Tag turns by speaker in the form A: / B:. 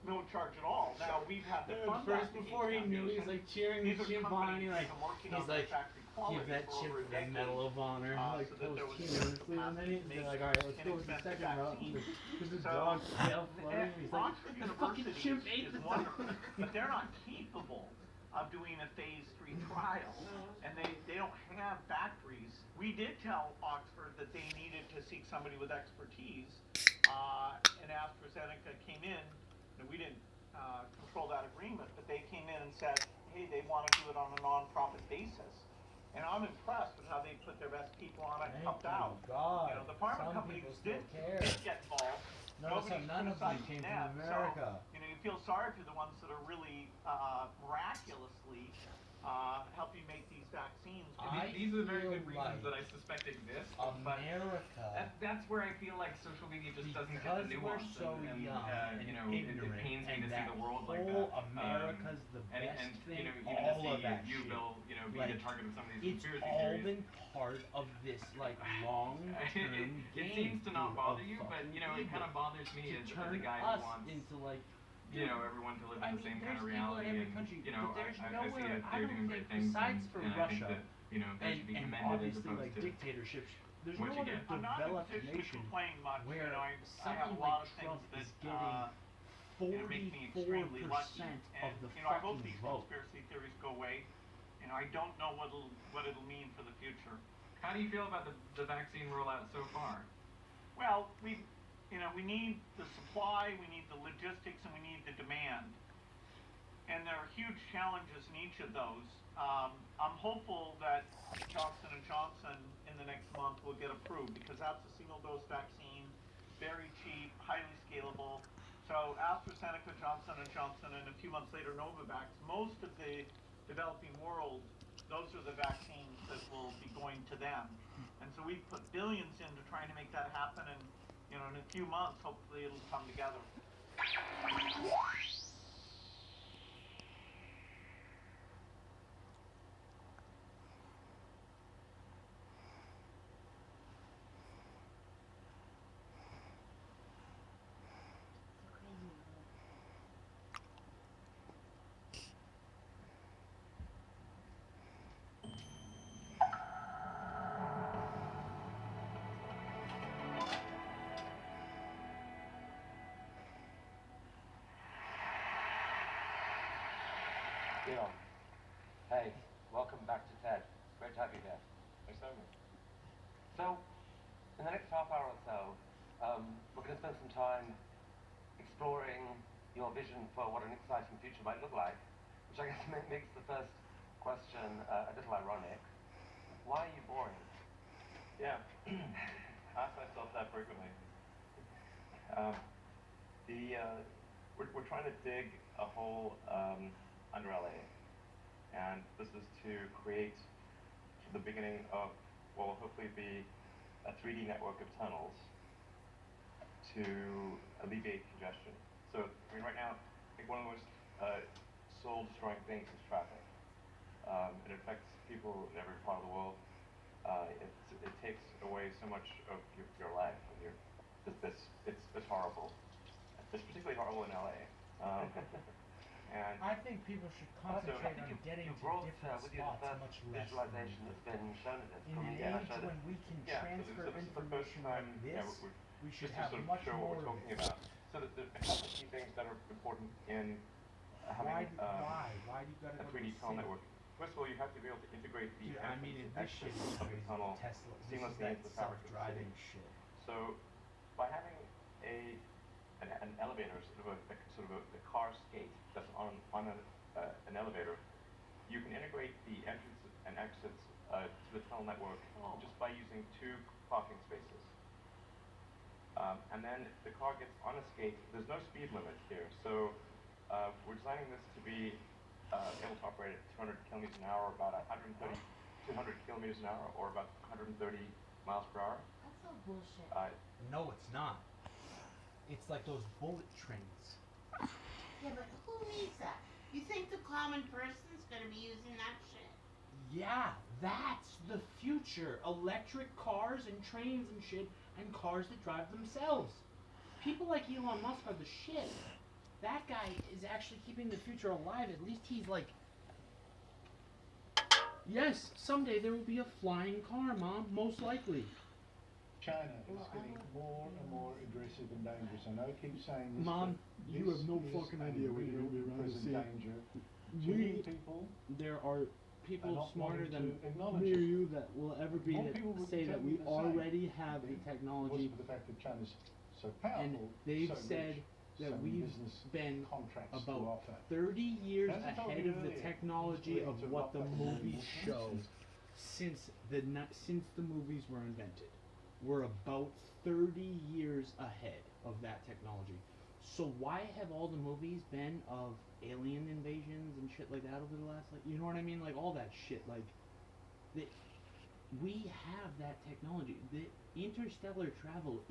A: no charge at all. Now we've had the
B: Dude,
A: Fund
B: first before he knew, he's
A: Foundation.
B: like cheering
A: These
B: the
A: are
B: chimp on, and
A: companies that have been working
B: he's
A: on their
B: like,
A: factory
B: give
A: quality
B: that
A: for
B: chimp
A: over a
B: the
A: decade,
B: Medal of Honor, like
A: so that there was
B: posthumously, and then
A: capacity to
B: they're
A: make
B: like, alright, let's go with the
A: inexpensive
B: second route,
A: vaccines.
B: because the
A: So,
B: dog's tail floating, and he's like,
A: Oxford
B: the fucking
A: University
B: chimp ate
A: is
B: the
A: wonderful,
B: dog.
A: but they're not capable of doing a phase 3 trial, and they don't have factories. We did tell Oxford that they needed to seek somebody with expertise, and AstraZeneca came in, and we didn't control that agreement, but they came in and said, hey, they want to do it on a non-profit basis. And I'm impressed with how they put their best people on it and
B: Thank
A: helped
B: you,
A: out.
B: God.
A: You know, the pharma
B: Some
A: companies
B: people still care.
A: did get involved.
B: Notice how
A: Nobody's
B: none of them
A: criticizing
B: came
A: them.
B: from America.
A: So, you know, you feel sorry for the ones that are really miraculously helping make these vaccines.
C: These are the very good reasons that I suspect exist.
B: America.
C: That's where I feel like social media just doesn't get the nuance.
B: We're so young and
C: you know,
B: ignorant,
C: it pains me
B: and
C: to see the world like
B: whole
C: that.
B: America's the
C: and,
B: best
C: and,
B: thing.
C: You know, even
B: all
C: to
B: of
C: see
B: that
C: you,
B: shit.
C: Bill, you know, being
B: Like,
C: the target of some of these
B: it's
C: conspiracy
B: all
C: theories.
B: been part of this like long-term game.
C: It seems to not bother you, but you know, it kind of bothers me as a guy who wants
B: into like.
C: You know, everyone to live in the same kind of
B: there's
C: reality,
B: people in every
C: and
B: country,
C: you know,
B: but there's
C: I see
B: nowhere,
C: that they're doing great things,
B: besides for
C: and I think
B: Russia,
C: that you know that should be
B: and
C: commended as
B: obviously
C: opposed
B: like
C: to
B: dictatorships, there's
C: what
B: no
C: you
B: other
C: get.
A: I'm not in a
B: developed
A: position to
B: nation
A: complain much.
B: where
A: You know, I have a
B: someone
A: lot
B: like
A: of things
B: Trump
A: that
B: is getting
A: make me extremely lucky.
B: 44%
A: And
B: of the
A: you know, I hope
B: fucking
A: these
B: vote.
A: conspiracy theories go away. You know, I don't know what it'll mean for the future.
C: How do you feel about the vaccine rollout so far?
A: Well, we need the supply, we need the logistics, and we need the demand. And there are huge challenges in each of those. I'm hopeful that Johnson and Johnson in the next month will get approved because that's a single-dose vaccine, very cheap, highly scalable. So AstraZeneca, Johnson and Johnson, and a few months later Novavax. Most of the developing world, those are the vaccines that will be going to them. And so we've put billions into trying to make that happen. And you know, in a few months, hopefully it'll come together.
D: Leon, hey, welcome back to TED. Great to have you here.
C: Thanks for having me.
D: So, in the next half hour or so, we're going to spend some time exploring your vision for what an exciting future might look like, which I guess makes the first question a little ironic. Why are you boring?
E: Yeah, I ask myself that frequently. We're trying to dig a hole under LA, and this is to create the beginning of what will hopefully be a 3D network of tunnels to alleviate congestion. So, I mean, right now, I think one of the most soul-destroying things is traffic. It affects people in every part of the world. It takes away so much of your life, and it's horrible. It's particularly horrible in LA. And
B: I think people should concentrate on getting
D: you
B: to
D: brought
B: different
D: with you the
B: spots
D: first
B: much less
D: visualization
B: than
D: that's been shown at this.
B: in an age when we can transfer
E: this is the first
B: information
E: time,
B: like this, we should
E: just to
B: have
E: sort of
B: much
E: show
B: more
E: what we're
B: of
E: talking
B: it.
E: about. So that a couple of key things that are important in having
B: Why do you gotta
E: a
B: go
E: 3D
B: to the
E: tunnel
B: city?
E: network. First of all, you have to be able to integrate the
B: Dude, I mean,
E: entrance
B: this shit
E: exits
B: is
E: of the
B: crazy.
E: tunnel
B: Tesla, this is
E: seamlessly
B: that
E: into the fabric of the city.
B: self-driving shit.
E: So by having an elevator, sort of a car skate that's on an elevator, you can integrate the entrance and exits to the tunnel network just by using 2 parking spaces. And then the car gets on a skate. There's no speed limit here, so we're designing this to be able to operate at 200 kilometers an hour, about 130, 200 kilometers an hour, or about 130 miles per hour.
F: That's all bullshit.
B: No, it's not. It's like those bullet trains.
F: Yeah, but who needs that? You think the common person's gonna be using that shit?
B: Yeah, that's the future. Electric cars and trains and shit, and cars that drive themselves. People like Elon Musk are the shit. that guy is actually keeping the future alive. At least he's like, yes, someday there will be a flying car, Mom, most likely.
G: China is getting more and more aggressive and dangerous. I know I keep saying this,
B: Mom,
G: but
B: you
G: this
B: have no
G: is
B: fucking
G: a
B: idea what you're
G: real
B: gonna be around to
G: present
B: see.
G: danger. Too many people
B: There are
G: are
B: people
G: not
B: smarter
G: wanting
B: than
G: to acknowledge
B: me or
G: it.
B: you that will ever be
G: More
B: to
G: people would
B: say that
G: tell
B: we
G: you the same.
B: already have the
G: Because
B: technology,
G: of the fact that China's so
B: and
G: powerful,
B: they've
G: so
B: said
G: rich,
B: that
G: so many
B: we've
G: business
B: been
G: contracts to
B: about
G: offer.
B: 30 years
G: As I told
B: ahead
G: you
B: of the
G: earlier,
B: technology
G: it's
B: of
G: going to
B: what the
G: rock up and
B: movies
G: down.
B: show since the movies were invented. We're about 30 years ahead of that technology. So why have all the movies been of alien invasions and shit like that over the last, like, you know what I mean? Like, all that shit, like, we have that technology. The interstellar travel